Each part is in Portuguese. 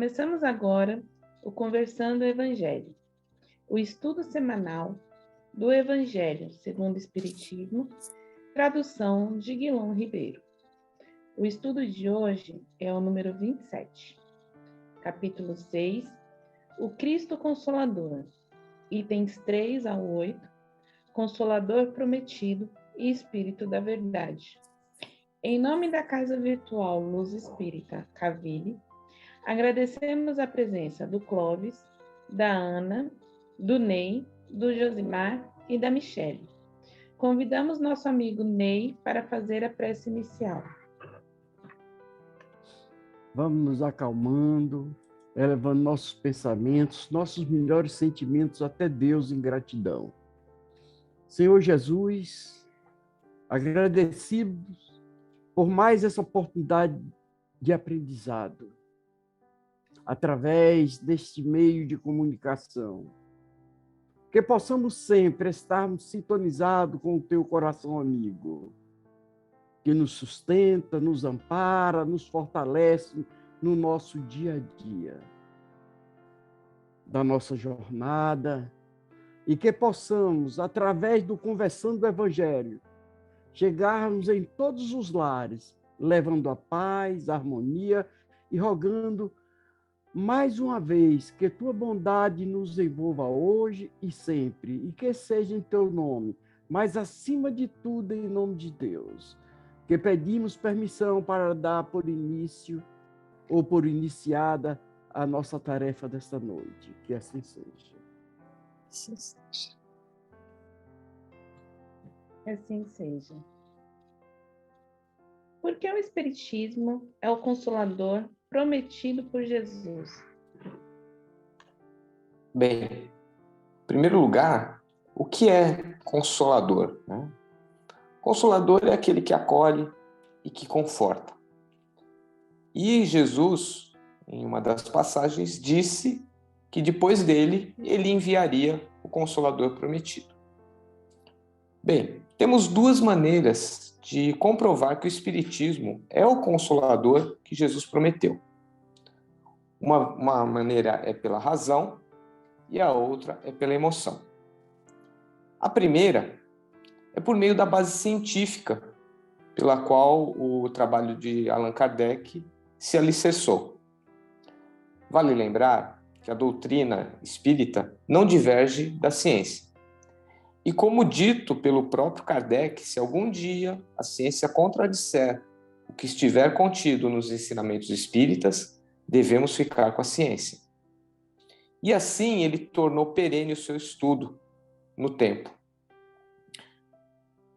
Começamos agora o Conversando o Evangelho, o estudo semanal do Evangelho segundo o Espiritismo, tradução de Guilom Ribeiro. O estudo de hoje é o número 27, capítulo 6, o Cristo Consolador, itens 3 a 8, Consolador Prometido e Espírito da Verdade. Em nome da Casa Virtual Luz Espírita Caville, agradecemos a presença do Clóvis, da Ana, do Ney, do Josimar e da Michele. Convidamos nosso amigo Ney para fazer a prece inicial. Vamos nos acalmando, elevando nossos pensamentos, nossos melhores sentimentos até Deus em gratidão. Senhor Jesus, agradecidos por mais essa oportunidade de aprendizado, através deste meio de comunicação. Que possamos sempre estarmos sintonizados com o teu coração amigo, que nos sustenta, nos ampara, nos fortalece no nosso dia a dia, da nossa jornada, e que possamos, através do Conversando do Evangelho, chegarmos em todos os lares, levando a paz, a harmonia e rogando mais uma vez que tua bondade nos envolva hoje e sempre, e que seja em teu nome, mas acima de tudo em nome de Deus, que pedimos permissão para dar por início ou por iniciada a nossa tarefa desta noite. Que assim seja. Assim seja. Assim seja. Porque o Espiritismo é o Consolador prometido por Jesus. Bem, em primeiro lugar, o que é consolador, né? Consolador é aquele que acolhe e que conforta. E Jesus, em uma das passagens, disse que depois dele, ele enviaria o Consolador prometido. Bem, temos duas maneiras de comprovar que o Espiritismo é o Consolador que Jesus prometeu. Uma maneira é pela razão e a outra é pela emoção. A primeira é por meio da base científica, pela qual o trabalho de Allan Kardec se alicerçou. Vale lembrar que a doutrina espírita não diverge da ciência. E como dito pelo próprio Kardec, se algum dia a ciência contradisser o que estiver contido nos ensinamentos espíritas, devemos ficar com a ciência. E assim ele tornou perene o seu estudo no tempo.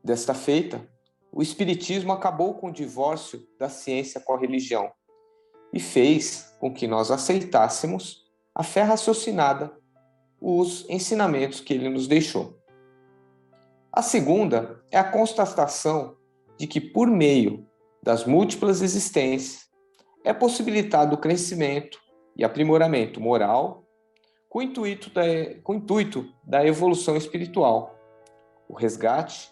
Desta feita, o Espiritismo acabou com o divórcio da ciência com a religião e fez com que nós aceitássemos a fé raciocinada, os ensinamentos que ele nos deixou. A segunda é a constatação de que, por meio das múltiplas existências, é possibilitado o crescimento e aprimoramento moral com o intuito da evolução espiritual, o resgate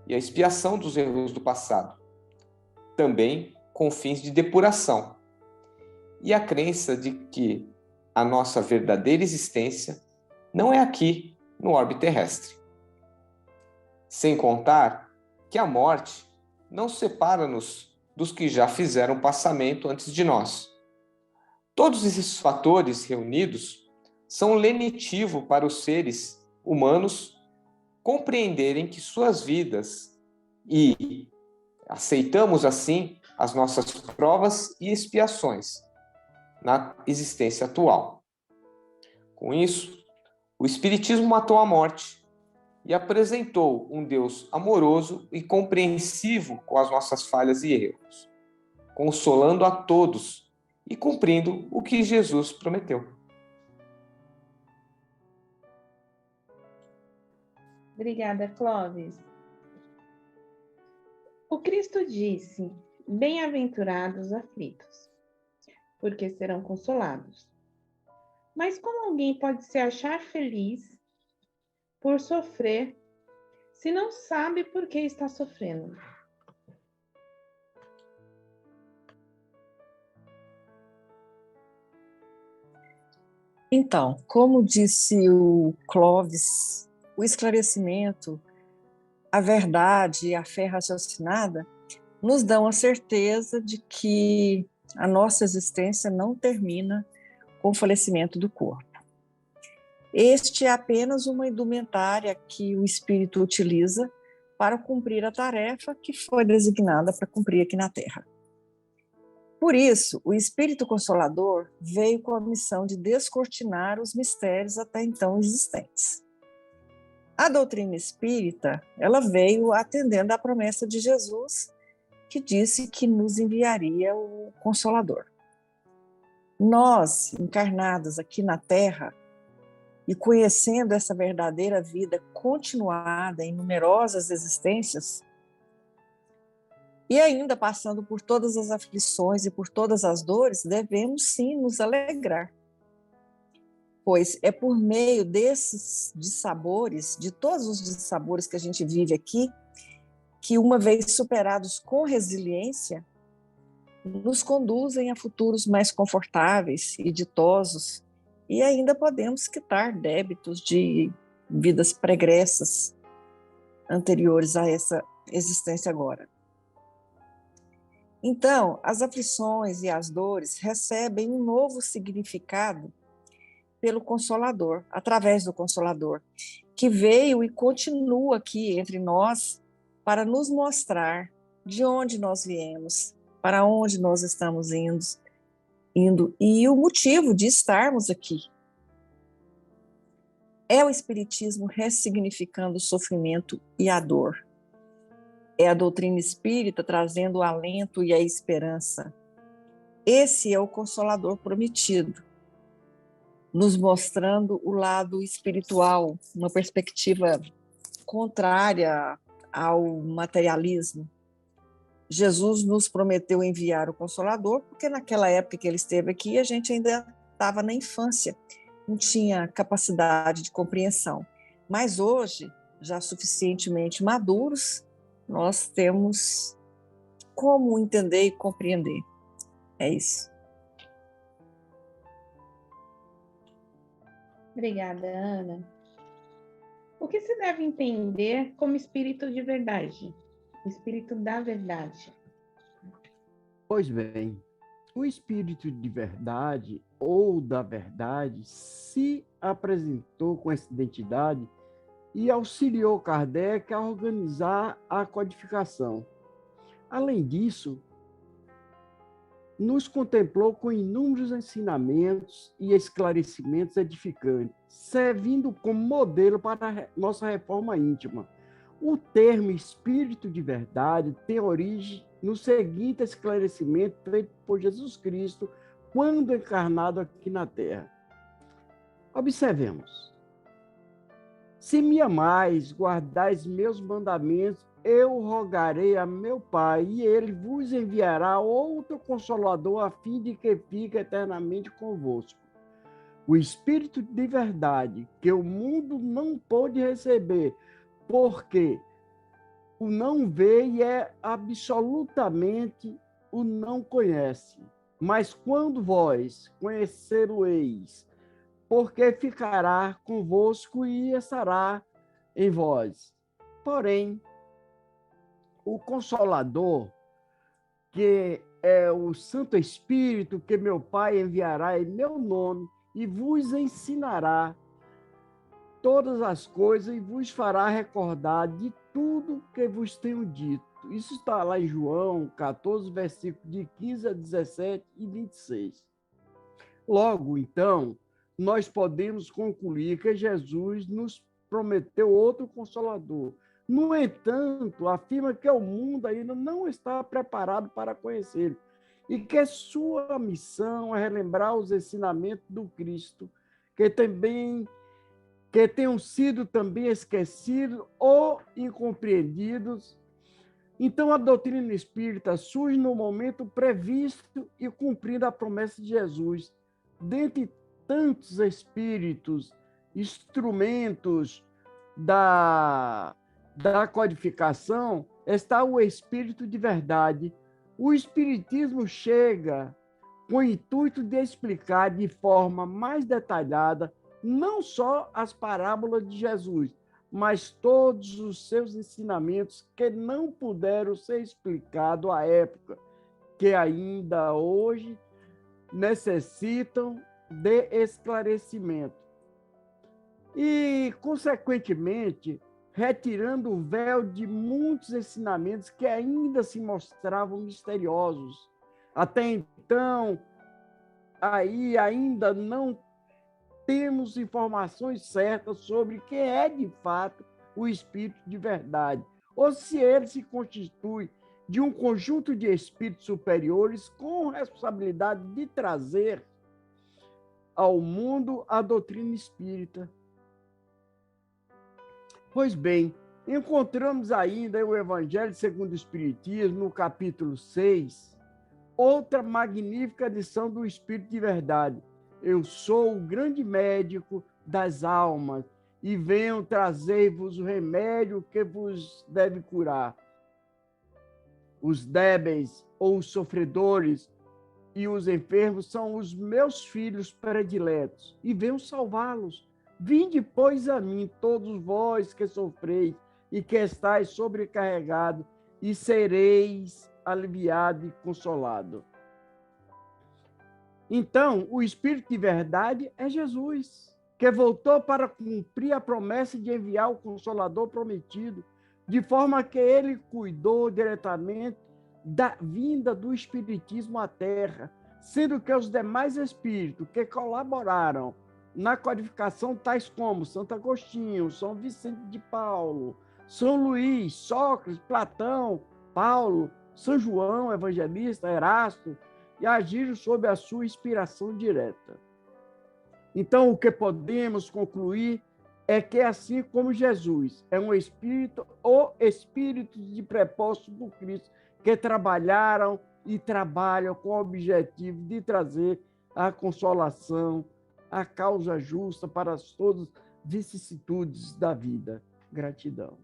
e a expiação dos erros do passado, também com fins de depuração, e a crença de que a nossa verdadeira existência não é aqui no orbe terrestre. Sem contar que a morte não separa-nos dos que já fizeram passamento antes de nós. Todos esses fatores reunidos são lenitivo para os seres humanos compreenderem que suas vidas, e aceitamos assim as nossas provas e expiações na existência atual. Com isso, o Espiritismo matou a morte e apresentou um Deus amoroso e compreensivo com as nossas falhas e erros, consolando a todos e cumprindo o que Jesus prometeu. Obrigada, Clóvis. O Cristo disse: bem-aventurados os aflitos, porque serão consolados. Mas como alguém pode se achar feliz por sofrer, se não sabe por que está sofrendo? Então, como disse o Clóvis, o esclarecimento, a verdade e a fé raciocinada nos dão a certeza de que a nossa existência não termina com o falecimento do corpo. Este é apenas uma indumentária que o espírito utiliza para cumprir a tarefa que foi designada para cumprir aqui na Terra. Por isso, o Espírito Consolador veio com a missão de descortinar os mistérios até então existentes. A doutrina espírita, ela veio atendendo à promessa de Jesus, que disse que nos enviaria o Consolador. Nós, encarnados aqui na Terra, e conhecendo essa verdadeira vida continuada em numerosas existências, e ainda passando por todas as aflições e por todas as dores, devemos sim nos alegrar. Pois é por meio desses dissabores, de todos os dissabores que a gente vive aqui, que uma vez superados com resiliência, nos conduzem a futuros mais confortáveis e ditosos, e ainda podemos quitar débitos de vidas pregressas anteriores a essa existência agora. Então, as aflições e as dores recebem um novo significado pelo Consolador, através do Consolador, que veio e continua aqui entre nós para nos mostrar de onde nós viemos, para onde nós estamos indo e o motivo de estarmos aqui. É o Espiritismo ressignificando o sofrimento e a dor. É a doutrina espírita trazendo o alento e a esperança. Esse é o Consolador prometido, nos mostrando o lado espiritual, uma perspectiva contrária ao materialismo. Jesus nos prometeu enviar o Consolador, porque naquela época que ele esteve aqui, a gente ainda estava na infância, não tinha capacidade de compreensão. Mas hoje, já suficientemente maduros, nós temos como entender e compreender. É isso. Obrigada, Ana. O que se deve entender como espírito de verdade? O espírito da verdade. Pois bem, o espírito de verdade ou da verdade se apresentou com essa identidade e auxiliou Kardec a organizar a codificação. Além disso, nos contemplou com inúmeros ensinamentos e esclarecimentos edificantes, servindo como modelo para a nossa reforma íntima. O termo espírito de verdade tem origem no seguinte esclarecimento feito por Jesus Cristo quando encarnado aqui na Terra. Observemos. Se me amais, guardais meus mandamentos, eu rogarei a meu Pai, e ele vos enviará outro Consolador, a fim de que fique eternamente convosco. O Espírito de verdade, que o mundo não pôde receber, porque o não vê e é absolutamente o não conhece. Mas quando vós conhecê-lo-eis, porque ficará convosco e estará em vós. Porém, o Consolador, que é o Santo Espírito, que meu Pai enviará em meu nome, e vos ensinará todas as coisas e vos fará recordar de tudo que vos tenho dito. Isso está lá em João 14, versículos de 15 a 17 e 26. Logo, então, nós podemos concluir que Jesus nos prometeu outro Consolador. No entanto, afirma que o mundo ainda não está preparado para conhecê-lo e que sua missão é relembrar os ensinamentos do Cristo, que tenham sido também esquecidos ou incompreendidos. Então, a doutrina espírita surge no momento previsto e cumprindo a promessa de Jesus. Dentre tantos espíritos, instrumentos da codificação, está o espírito de verdade. O espiritismo chega com o intuito de explicar de forma mais detalhada não só as parábolas de Jesus, mas todos os seus ensinamentos que não puderam ser explicados à época, que ainda hoje necessitam de esclarecimento. E, consequentemente, retirando o véu de muitos ensinamentos que ainda se mostravam misteriosos. Até então, aí ainda não temos informações certas sobre quem é, de fato, o Espírito de verdade, ou se ele se constitui de um conjunto de espíritos superiores com responsabilidade de trazer ao mundo a doutrina espírita. Pois bem, encontramos ainda o Evangelho segundo o Espiritismo, no capítulo 6, outra magnífica lição do Espírito de verdade. Eu sou o grande médico das almas e venho trazer-vos o remédio que vos deve curar. Os débeis ou os sofredores e os enfermos são os meus filhos prediletos e venho salvá-los. Vinde, pois, a mim, todos vós que sofreis e que estáis sobrecarregados, e sereis aliviado e consolado. Então, o Espírito de verdade é Jesus, que voltou para cumprir a promessa de enviar o Consolador prometido, de forma que ele cuidou diretamente da vinda do Espiritismo à Terra, sendo que os demais espíritos que colaboraram na codificação, tais como Santo Agostinho, São Vicente de Paulo, São Luís, Sócrates, Platão, Paulo, São João, Evangelista, Erasto, e agiram sob a sua inspiração direta. Então, o que podemos concluir é que, assim como Jesus é um espírito ou espíritos de prepósito do Cristo que trabalharam e trabalham com o objetivo de trazer a consolação, a causa justa para todas as vicissitudes da vida. Gratidão.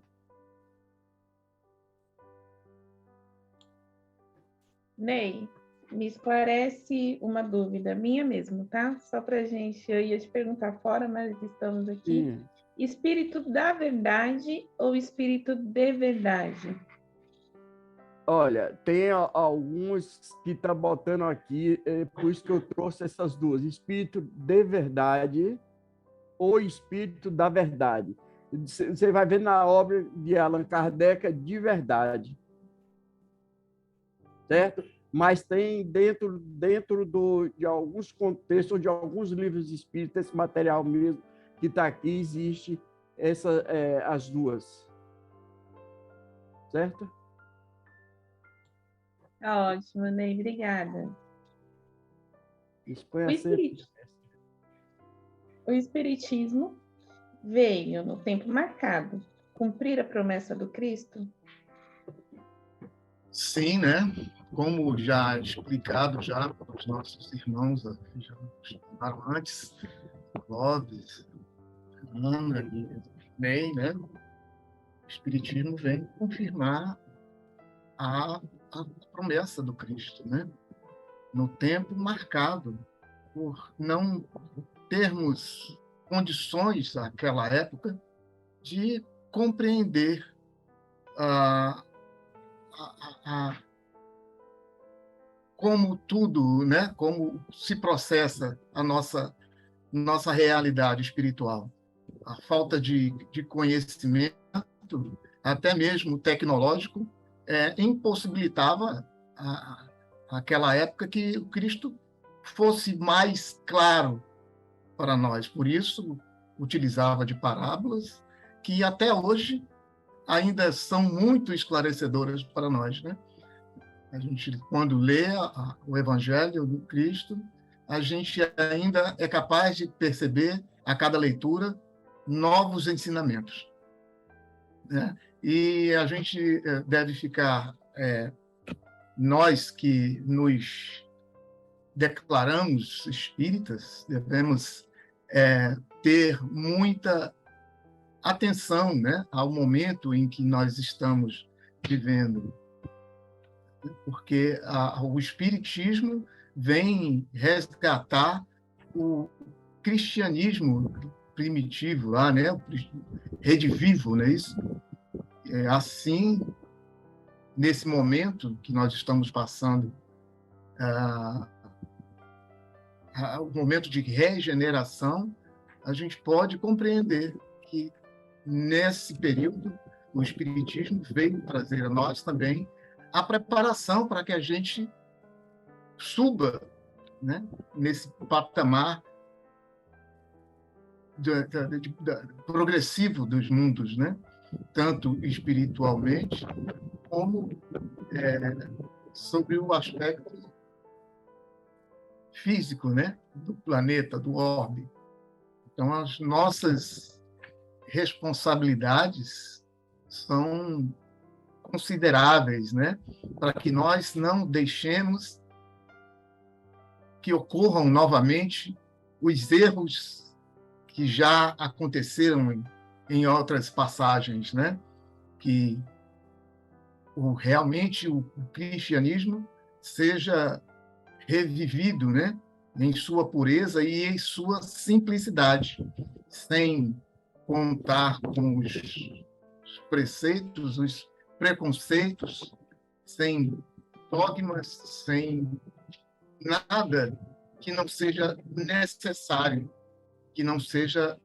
Ney, me esclarece uma dúvida minha mesmo, tá? Só para gente, eu ia te perguntar fora, mas estamos aqui. Sim. Espírito da verdade ou espírito de verdade? Olha, tem alguns que estão botando aqui, por isso que eu trouxe essas duas, espírito de verdade ou espírito da verdade. Você vai ver na obra de Allan Kardec de verdade, certo? Mas tem dentro de alguns contextos, de alguns livros espíritas, esse material mesmo que está aqui, existe as duas, certo? Ótimo, Ney, obrigada. O Espiritismo veio no tempo marcado cumprir a promessa do Cristo? Sim, né? Como já explicado já os nossos irmãos já falaram antes, Clóvis, Ana e Ney, né? O Espiritismo vem confirmar a promessa do Cristo, né? No tempo marcado, por não termos condições naquela época de compreender como tudo, né? Como se processa a nossa realidade espiritual. A falta de conhecimento, até mesmo tecnológico, impossibilitava aquela época que o Cristo fosse mais claro para nós. Por isso, utilizava de parábolas que até hoje ainda são muito esclarecedoras para nós, né? A gente, quando lê o Evangelho do Cristo, a gente ainda é capaz de perceber, a cada leitura, novos ensinamentos, né? E a gente deve ficar, nós que nos declaramos espíritas, devemos ter muita atenção, né, ao momento em que nós estamos vivendo, porque o Espiritismo vem resgatar o cristianismo primitivo lá, né? Rede Vivo, não é isso? Assim, nesse momento que nós estamos passando, o momento de regeneração, a gente pode compreender que, nesse período, o Espiritismo veio trazer a nós também a preparação para que a gente suba, né, nesse patamar progressivo dos mundos, né? Tanto espiritualmente como sobre o aspecto físico, né? Do planeta, do orbe. Então, as nossas responsabilidades são consideráveis, né? Para que nós não deixemos que ocorram novamente os erros que já aconteceram em outras passagens, né? Que realmente o cristianismo seja revivido, né? Em sua pureza e em sua simplicidade, sem contar com os preceitos, os preconceitos, sem dogmas, sem nada que não seja necessário, que não seja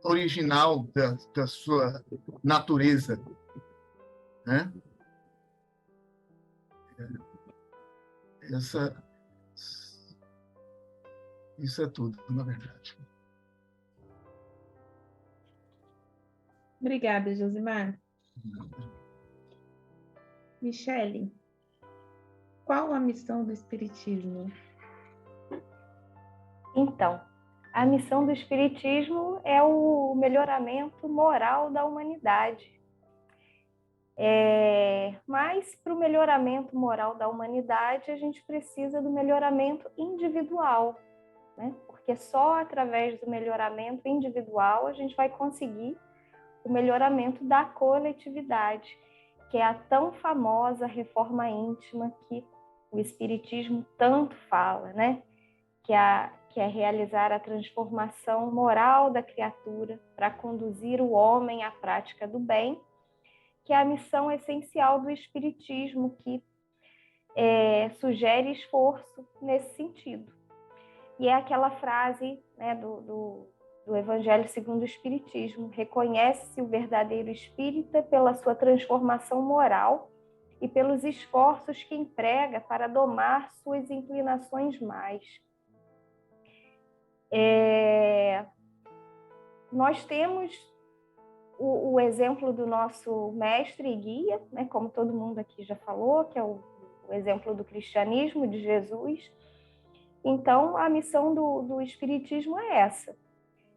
original da sua natureza, né? Isso é tudo, na verdade. Obrigada, Josimar. Michele, qual a missão do Espiritismo? Então, a missão do Espiritismo é o melhoramento moral da humanidade. Mas, para o melhoramento moral da humanidade, a gente precisa do melhoramento individual, né? Porque só através do melhoramento individual a gente vai conseguir o melhoramento da coletividade, que é a tão famosa reforma íntima que o Espiritismo tanto fala, né? Que é realizar a transformação moral da criatura para conduzir o homem à prática do bem, que é a missão essencial do Espiritismo, que sugere esforço nesse sentido. E é aquela frase, né, do Evangelho segundo o Espiritismo: reconhece-se o verdadeiro espírita pela sua transformação moral e pelos esforços que emprega para domar suas inclinações mais. Nós temos o exemplo do nosso mestre e guia, né, como todo mundo aqui já falou, que é o exemplo do cristianismo, de Jesus. Então, a missão do Espiritismo é essa: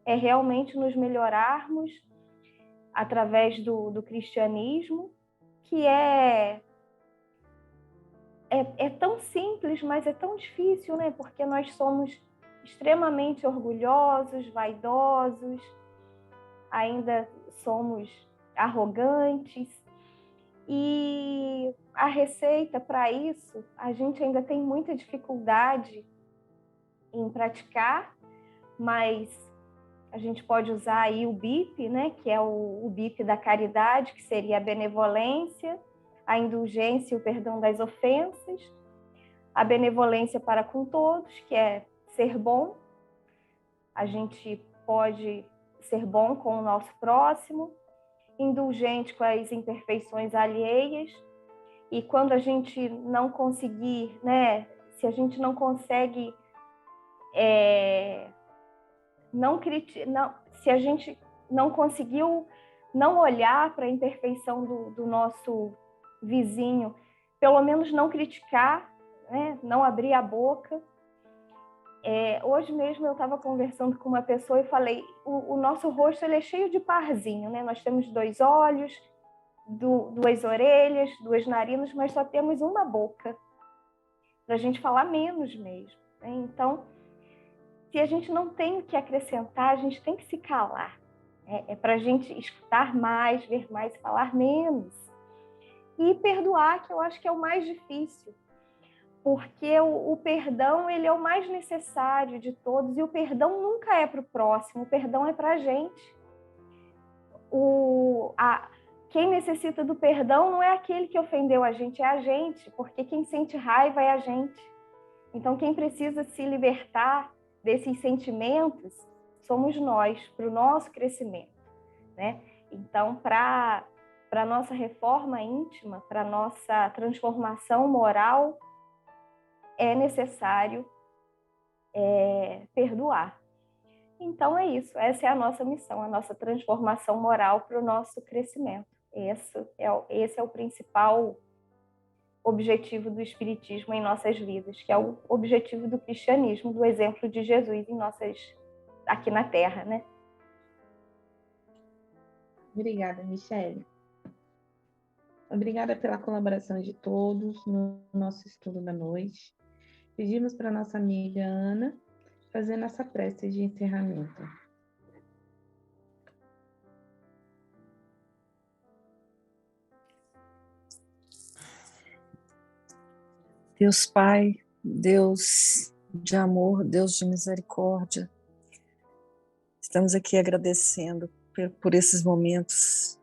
é realmente nos melhorarmos através do cristianismo, que é tão simples, mas é tão difícil, né? Porque nós somos extremamente orgulhosos, vaidosos, ainda somos arrogantes, e a receita para isso, a gente ainda tem muita dificuldade em praticar, mas a gente pode usar aí o BIP, né, que é o BIP da caridade, que seria a benevolência, a indulgência e o perdão das ofensas, a benevolência para com todos, que é ser bom. A gente pode ser bom com o nosso próximo, indulgente com as imperfeições alheias, e quando a gente não conseguir, né, se a gente não consegue se a gente não conseguiu não olhar para a imperfeição do nosso vizinho, pelo menos não criticar, né, não abrir a boca. Hoje mesmo eu estava conversando com uma pessoa e falei, o nosso rosto ele é cheio de parzinho, né? Nós temos 2 olhos, 2 orelhas, 2 narinas, mas só temos uma boca, para a gente falar menos mesmo, né? Então, se a gente não tem o que acrescentar, a gente tem que se calar. É para a gente escutar mais, ver mais e falar menos. E perdoar, que eu acho que é o mais difícil. porque o perdão, ele é o mais necessário de todos, e o perdão nunca é para o próximo, o perdão é para a gente. Quem necessita do perdão não é aquele que ofendeu a gente, é a gente, porque quem sente raiva é a gente. Então, quem precisa se libertar desses sentimentos somos nós, para o nosso crescimento, né? Então, para a nossa reforma íntima, para a nossa transformação moral, é necessário perdoar. Então, é isso. Essa é a nossa missão, a nossa transformação moral para o nosso crescimento. Esse é o principal objetivo do Espiritismo em nossas vidas, que é o objetivo do cristianismo, do exemplo de Jesus aqui na Terra, né? Obrigada, Michele. Obrigada pela colaboração de todos no nosso estudo da noite. Pedimos para a nossa amiga Ana fazer nossa prece de encerramento. Deus Pai, Deus de amor, Deus de misericórdia, estamos aqui agradecendo por esses momentos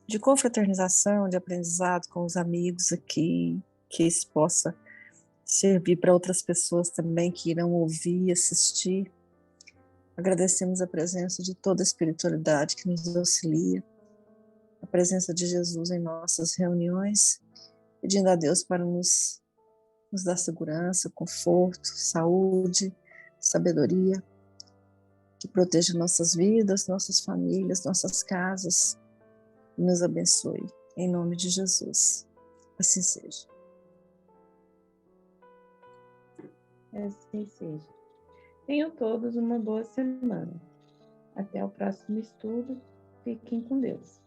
de confraternização, de aprendizado com os amigos aqui, que isso possa servir para outras pessoas também que irão ouvir e assistir. Agradecemos a presença de toda a espiritualidade que nos auxilia, a presença de Jesus em nossas reuniões, pedindo a Deus para nos dar segurança, conforto, saúde, sabedoria, que proteja nossas vidas, nossas famílias, nossas casas, e nos abençoe. Em nome de Jesus. Assim seja. Assim seja. Tenham todos uma boa semana. Até o próximo estudo. Fiquem com Deus.